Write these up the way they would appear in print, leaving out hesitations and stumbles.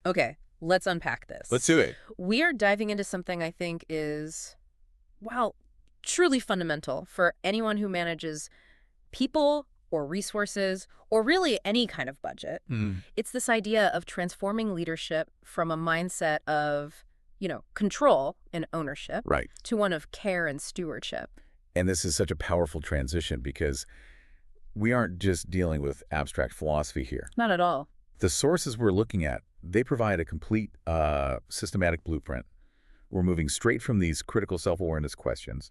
Okay, let's unpack this. Let's do it. We are diving into something I think is, well, truly fundamental for anyone who manages people or resources or really any kind of budget. Mm. It's this idea of transforming leadership from a mindset of, control and ownership Right. to one of care and stewardship. And this is such a powerful transition because we aren't just dealing with abstract philosophy here. Not at all. The sources we're looking at, they provide a complete systematic blueprint. We're moving straight from these critical self-awareness questions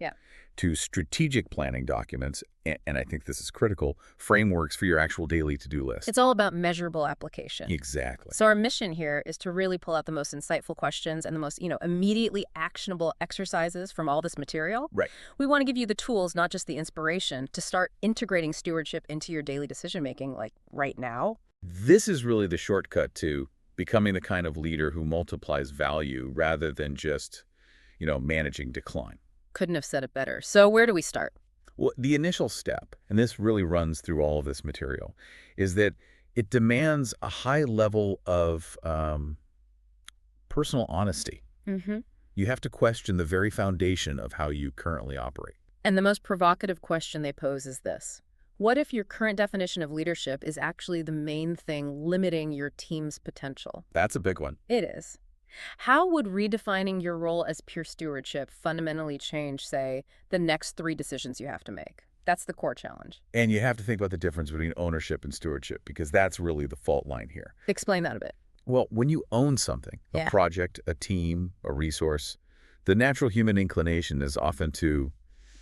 to strategic planning documents, and I think this is critical, frameworks for your actual daily to-do list. It's all about measurable application. Exactly. So our mission here is to really pull out the most insightful questions and the most, immediately actionable exercises from all this material. Right. We want to give you the tools, not just the inspiration, to start integrating stewardship into your daily decision-making, like right now. This is really the shortcut to becoming the kind of leader who multiplies value rather than just, managing decline. Couldn't have said it better. So where do we start? Well, the initial step, and this really runs through all of this material, is that it demands a high level of personal honesty. Mm-hmm. You have to question the very foundation of how you currently operate. And the most provocative question they pose is this. What if your current definition of leadership is actually the main thing limiting your team's potential? That's a big one. It is. How would redefining your role as pure stewardship fundamentally change, say, the next 3 decisions you have to make? That's the core challenge. And you have to think about the difference between ownership and stewardship, because that's really the fault line here. Explain that a bit. Well, when you own something, a project, a team, a resource, the natural human inclination is often to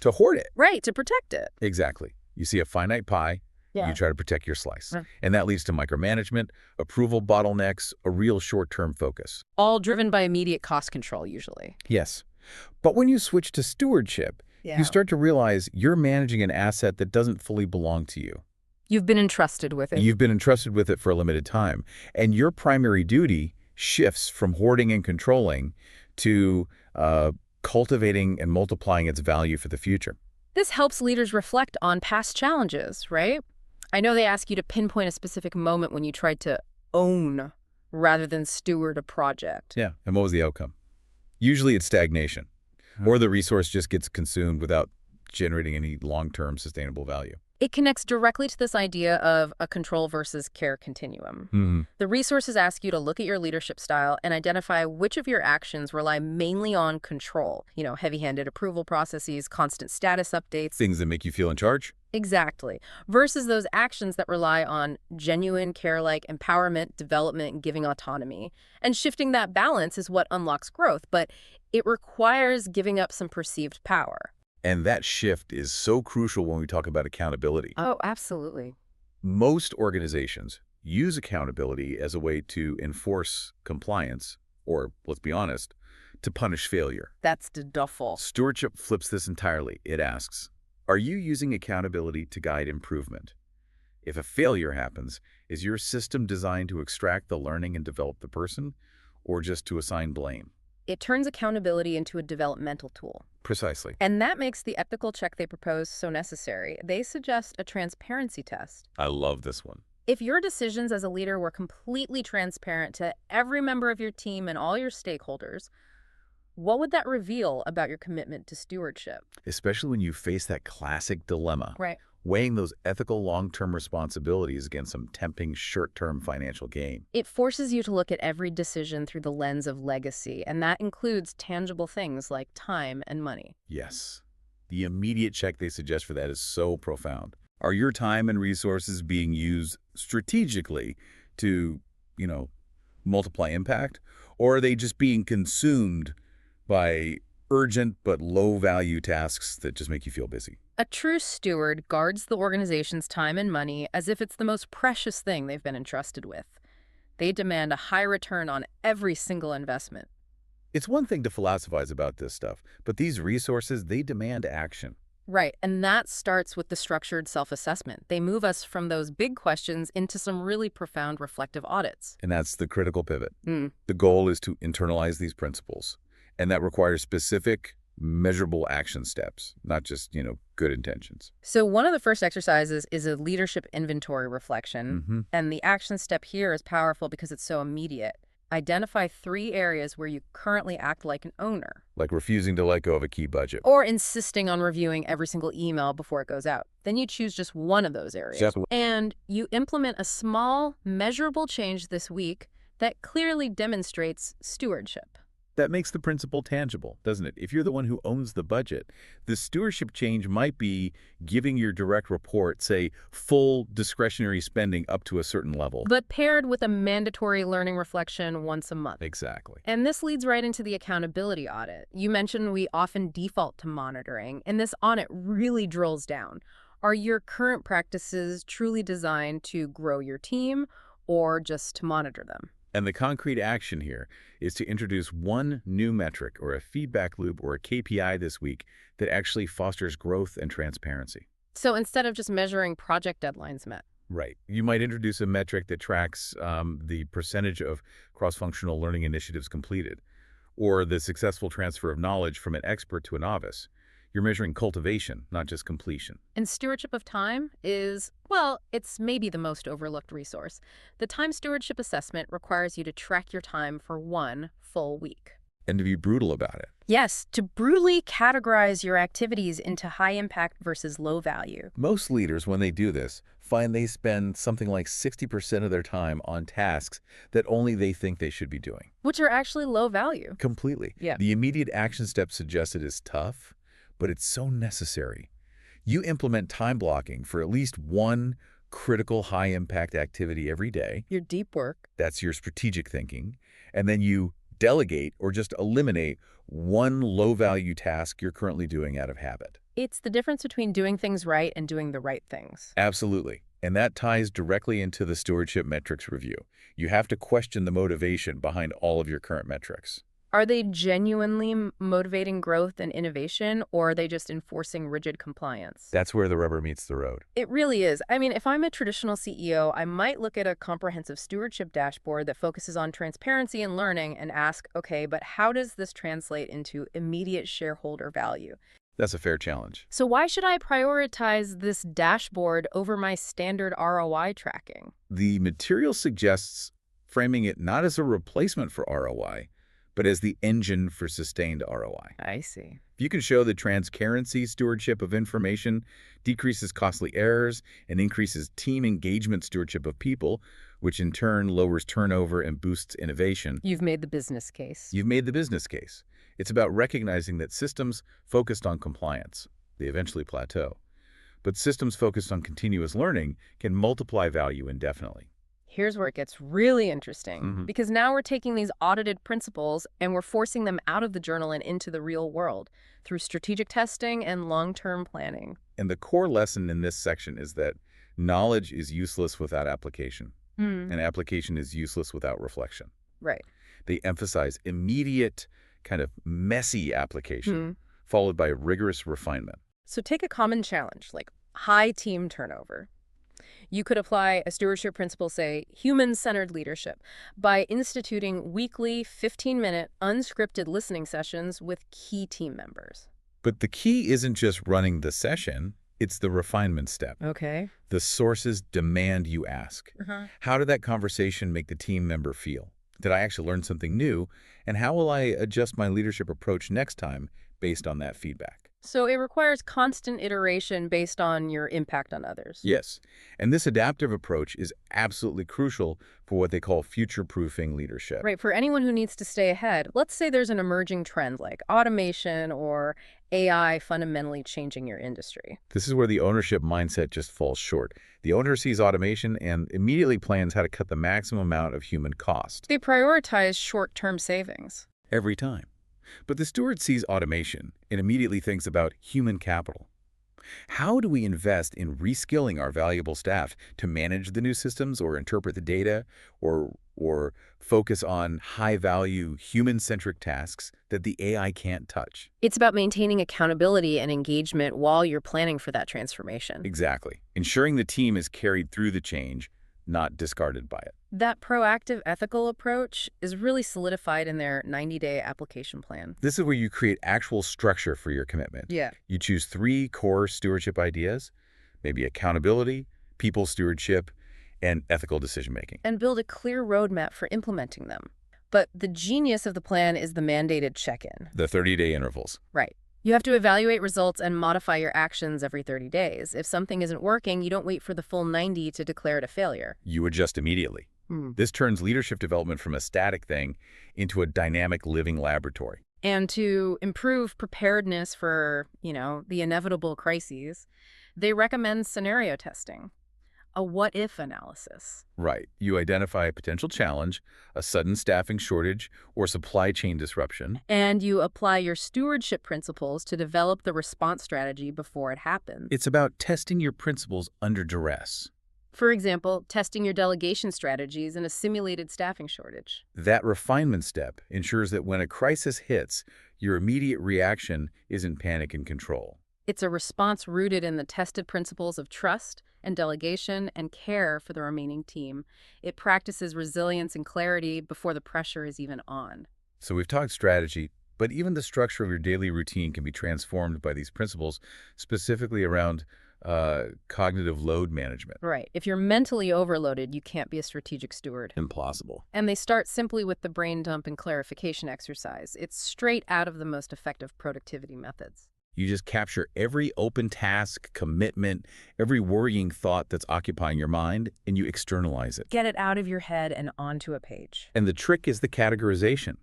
hoard it. Right, to protect it. Exactly. You see a finite pie, you try to protect your slice. And that leads to micromanagement, approval bottlenecks, a real short-term focus. All driven by immediate cost control, usually. Yes. But when you switch to stewardship, you start to realize you're managing an asset that doesn't fully belong to you. You've been entrusted with it. You've been entrusted with it for a limited time. And your primary duty shifts from hoarding and controlling to cultivating and multiplying its value for the future. This helps leaders reflect on past challenges, right? I know they ask you to pinpoint a specific moment when you tried to own rather than steward a project. Yeah, and what was the outcome? Usually it's stagnation, or the resource just gets consumed without generating any long-term sustainable value. It connects directly to this idea of a control versus care continuum. Mm-hmm. The resources ask you to look at your leadership style and identify which of your actions rely mainly on control. Heavy-handed approval processes, constant status updates. Things that make you feel in charge? Exactly. Versus those actions that rely on genuine care-like empowerment, development, and giving autonomy. And shifting that balance is what unlocks growth, but it requires giving up some perceived power. And that shift is so crucial when we talk about accountability. Oh, absolutely. Most organizations use accountability as a way to enforce compliance, or, let's be honest, to punish failure. That's the duffel. Stewardship flips this entirely. It asks, are you using accountability to guide improvement? If a failure happens, is your system designed to extract the learning and develop the person, or just to assign blame? It turns accountability into a developmental tool. Precisely. And that makes the ethical check they propose so necessary. They suggest a transparency test. I love this one. If your decisions as a leader were completely transparent to every member of your team and all your stakeholders, what would that reveal about your commitment to stewardship? Especially when you face that classic dilemma. Right. Weighing those ethical long-term responsibilities against some tempting short-term financial gain. It forces you to look at every decision through the lens of legacy, and that includes tangible things like time and money. Yes. The immediate check they suggest for that is so profound. Are your time and resources being used strategically to, multiply impact? Or are they just being consumed by urgent but low-value tasks that just make you feel busy? A true steward guards the organization's time and money as if it's the most precious thing they've been entrusted with. They demand a high return on every single investment. It's one thing to philosophize about this stuff, but these resources, they demand action. Right, and that starts with the structured self-assessment. They move us from those big questions into some really profound reflective audits. And that's the critical pivot. The goal is to internalize these principles, and that requires specific, measurable action steps, not just, good intentions. So one of the first exercises is a leadership inventory reflection, and the action step here is powerful because it's so immediate. Identify 3 areas where you currently act like an owner, Like refusing to let go of a key budget. or insisting on reviewing every single email before it goes out. Then you choose just one of those areas. Step And you implement a small, measurable change this week that clearly demonstrates stewardship. That makes the principle tangible, doesn't it? If you're the one who owns the budget, the stewardship change might be giving your direct report, say, full discretionary spending up to a certain level. But paired with a mandatory learning reflection once a month. Exactly. And this leads right into the accountability audit. You mentioned we often default to monitoring, and this audit really drills down. Are your current practices truly designed to grow your team or just to monitor them? And the concrete action here is to introduce one new metric or a feedback loop or a KPI this week that actually fosters growth and transparency. So instead of just measuring project deadlines met. Right. You might introduce a metric that tracks the percentage of cross-functional learning initiatives completed, or the successful transfer of knowledge from an expert to a novice. You're measuring cultivation, not just completion. And stewardship of time is, well, it's maybe the most overlooked resource. The time stewardship assessment requires you to track your time for 1 full week. And to be brutal about it. Yes, to brutally categorize your activities into high impact versus low value. Most leaders, when they do this, find they spend something like 60% of their time on tasks that only they think they should be doing. Which are actually low value. Completely. Yeah. The immediate action step suggested is tough, but it's so necessary. You implement time blocking for at least one critical high-impact activity every day. Your deep work. That's your strategic thinking. And then you delegate or just eliminate one low-value task you're currently doing out of habit. It's the difference between doing things right and doing the right things. Absolutely. And that ties directly into the stewardship metrics review. You have to question the motivation behind all of your current metrics. Are they genuinely motivating growth and innovation, or are they just enforcing rigid compliance? That's where the rubber meets the road. It really is. I mean, if I'm a traditional CEO, I might look at a comprehensive stewardship dashboard that focuses on transparency and learning and ask, okay, but how does this translate into immediate shareholder value? That's a fair challenge. So why should I prioritize this dashboard over my standard ROI tracking? The material suggests framing it not as a replacement for ROI, but as the engine for sustained ROI. I see. If you can show that transparency stewardship of information decreases costly errors and increases team engagement stewardship of people, which in turn lowers turnover and boosts innovation, You've made the business case. you've made the business case. It's about recognizing that systems focused on compliance, they eventually plateau. But systems focused on continuous learning can multiply value indefinitely. Here's where it gets really interesting, Mhm. because now we're taking these audited principles and we're forcing them out of the journal and into the real world through strategic testing and long-term planning. And the core lesson in this section is that knowledge is useless without application, and application is useless without reflection. Right. They emphasize immediate, kind of messy application, followed by rigorous refinement. So take a common challenge, like high team turnover. You could apply a stewardship principle, say, human-centered leadership, by instituting weekly 15-minute unscripted listening sessions with key team members. But the key isn't just running the session, it's the refinement step. Okay. The sources demand you ask. How did that conversation make the team member feel? Did I actually learn something new? And how will I adjust my leadership approach next time based on that feedback? So it requires constant iteration based on your impact on others. Yes, and this adaptive approach is absolutely crucial for what they call future-proofing leadership. Right, for anyone who needs to stay ahead. Let's say there's an emerging trend like automation or AI fundamentally changing your industry. This is where the ownership mindset just falls short. The owner sees automation and immediately plans how to cut the maximum amount of human cost. They prioritize short-term savings. Every time. But the steward sees automation and immediately thinks about human capital. How do we invest in reskilling our valuable staff to manage the new systems or interpret the data or focus on high-value, human-centric tasks that the AI can't touch? It's about maintaining accountability and engagement while you're planning for that transformation. Exactly. Ensuring the team is carried through the change, not discarded by it. That proactive ethical approach is really solidified in their 90-day application plan. This is where you create actual structure for your commitment. Yeah. You choose 3 core stewardship ideas, maybe accountability, people stewardship, and ethical decision-making. And build a clear roadmap for implementing them. But the genius of the plan is the mandated check-in. The 30-day intervals. Right. You have to evaluate results and modify your actions every 30 days. If something isn't working, you don't wait for the full 90 to declare it a failure. You adjust immediately. This turns leadership development from a static thing into a dynamic living laboratory. And to improve preparedness for, the inevitable crises, they recommend scenario testing, a what-if analysis. Right. You identify a potential challenge, a sudden staffing shortage, or supply chain disruption. And you apply your stewardship principles to develop the response strategy before it happens. It's about testing your principles under duress. For example, testing your delegation strategies in a simulated staffing shortage. That refinement step ensures that when a crisis hits, your immediate reaction isn't panic and control. It's a response rooted in the tested principles of trust and delegation and care for the remaining team. It practices resilience and clarity before the pressure is even on. So we've talked strategy, but even the structure of your daily routine can be transformed by these principles, specifically around cognitive load management. Right. If you're mentally overloaded, you can't be a strategic steward. Impossible. And they start simply with the brain dump and clarification exercise. It's straight out of the most effective productivity methods. You just capture every open task, commitment, every worrying thought that's occupying your mind, and you externalize it. Get it out of your head and onto a page. And the trick is the categorization.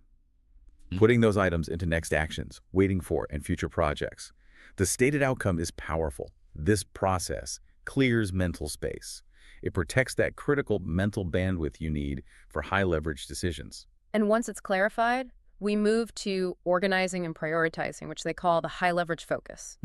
Putting those items into next actions, waiting for, and future projects. The stated outcome is powerful. This process clears mental space. It protects that critical mental bandwidth you need for high-leverage decisions. And once it's clarified, we move to organizing and prioritizing, which they call the high-leverage focus.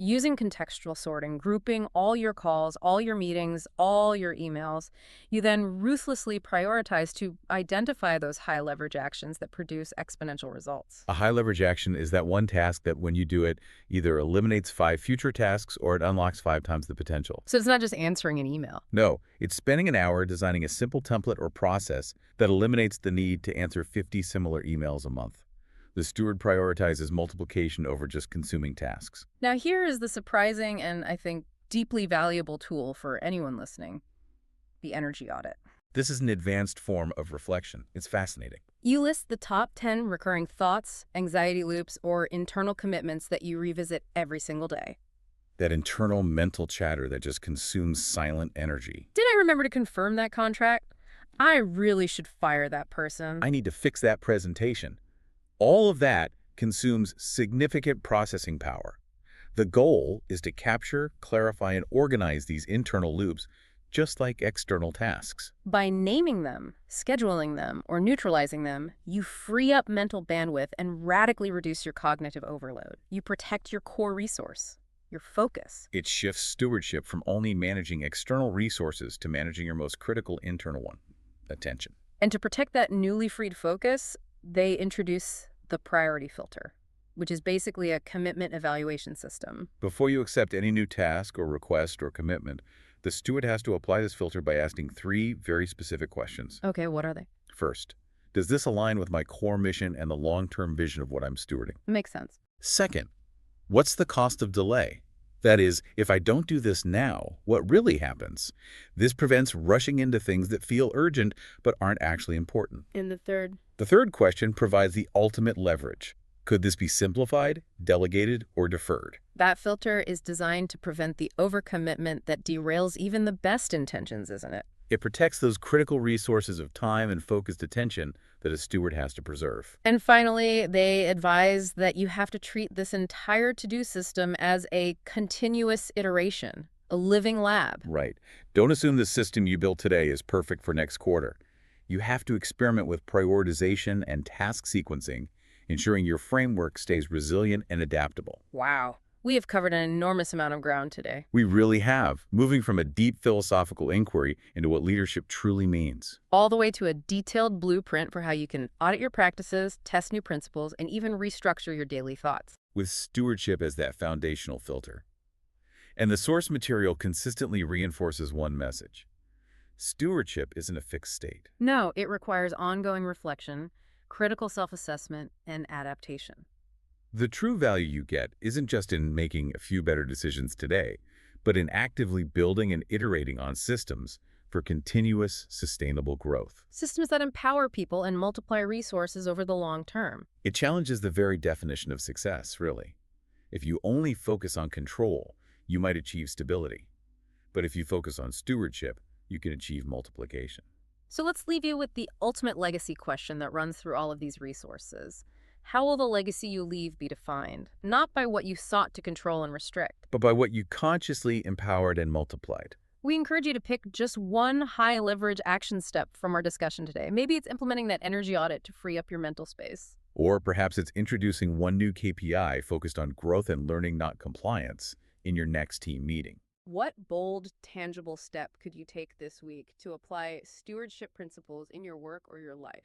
Using contextual sorting, grouping all your calls, all your meetings, all your emails, you then ruthlessly prioritize to identify those high-leverage actions that produce exponential results. A high-leverage action is that one task that, when you do it, either eliminates 5 future tasks or it unlocks 5 times the potential. So it's not just answering an email. No, it's spending an hour designing a simple template or process that eliminates the need to answer 50 similar emails a month. The steward prioritizes multiplication over just consuming tasks. Now here is the surprising and, I think, deeply valuable tool for anyone listening: the energy audit. This is an advanced form of reflection. It's fascinating. You list the top 10 recurring thoughts, anxiety loops, or internal commitments that you revisit every single day. That internal mental chatter that just consumes silent energy. Did I remember to confirm that contract? I really should fire that person. I need to fix that presentation. All of that consumes significant processing power. The goal is to capture, clarify, and organize these internal loops, just like external tasks. By naming them, scheduling them, or neutralizing them, you free up mental bandwidth and radically reduce your cognitive overload. You protect your core resource, your focus. It shifts stewardship from only managing external resources to managing your most critical internal one: attention. And to protect that newly freed focus, they introduce the priority filter, which is basically a commitment evaluation system. Before you accept any new task or request or commitment, the steward has to apply this filter by asking 3 very specific questions. Okay, what are they? First, does this align with my core mission and the long-term vision of what I'm stewarding? Makes sense. Second, what's the cost of delay? That is, if I don't do this now, what really happens? This prevents rushing into things that feel urgent but aren't actually important. And the third? The third question provides the ultimate leverage. Could this be simplified, delegated, or deferred? That filter is designed to prevent the overcommitment that derails even the best intentions, isn't it? It protects those critical resources of time and focused attention that a steward has to preserve. And finally, they advise that you have to treat this entire to-do system as a continuous iteration, a living lab. Right. Don't assume the system you built today is perfect for next quarter. You have to experiment with prioritization and task sequencing, ensuring your framework stays resilient and adaptable. Wow. We have covered an enormous amount of ground today. We really have, moving from a deep philosophical inquiry into what leadership truly means. All the way to a detailed blueprint for how you can audit your practices, test new principles, and even restructure your daily thoughts. With stewardship as that foundational filter. And the source material consistently reinforces one message. Stewardship isn't a fixed state. No, it requires ongoing reflection, critical self-assessment, and adaptation. The true value you get isn't just in making a few better decisions today, but in actively building and iterating on systems for continuous, sustainable growth. Systems that empower people and multiply resources over the long term. It challenges the very definition of success, really. If you only focus on control, you might achieve stability. But if you focus on stewardship, you can achieve multiplication. So let's leave you with the ultimate legacy question that runs through all of these resources. How will the legacy you leave be defined? Not by what you sought to control and restrict. But by what you consciously empowered and multiplied. We encourage you to pick just one high-leverage action step from our discussion today. Maybe it's implementing that energy audit to free up your mental space. Or perhaps it's introducing one new KPI focused on growth and learning, not compliance, in your next team meeting. What bold, tangible step could you take this week to apply stewardship principles in your work or your life?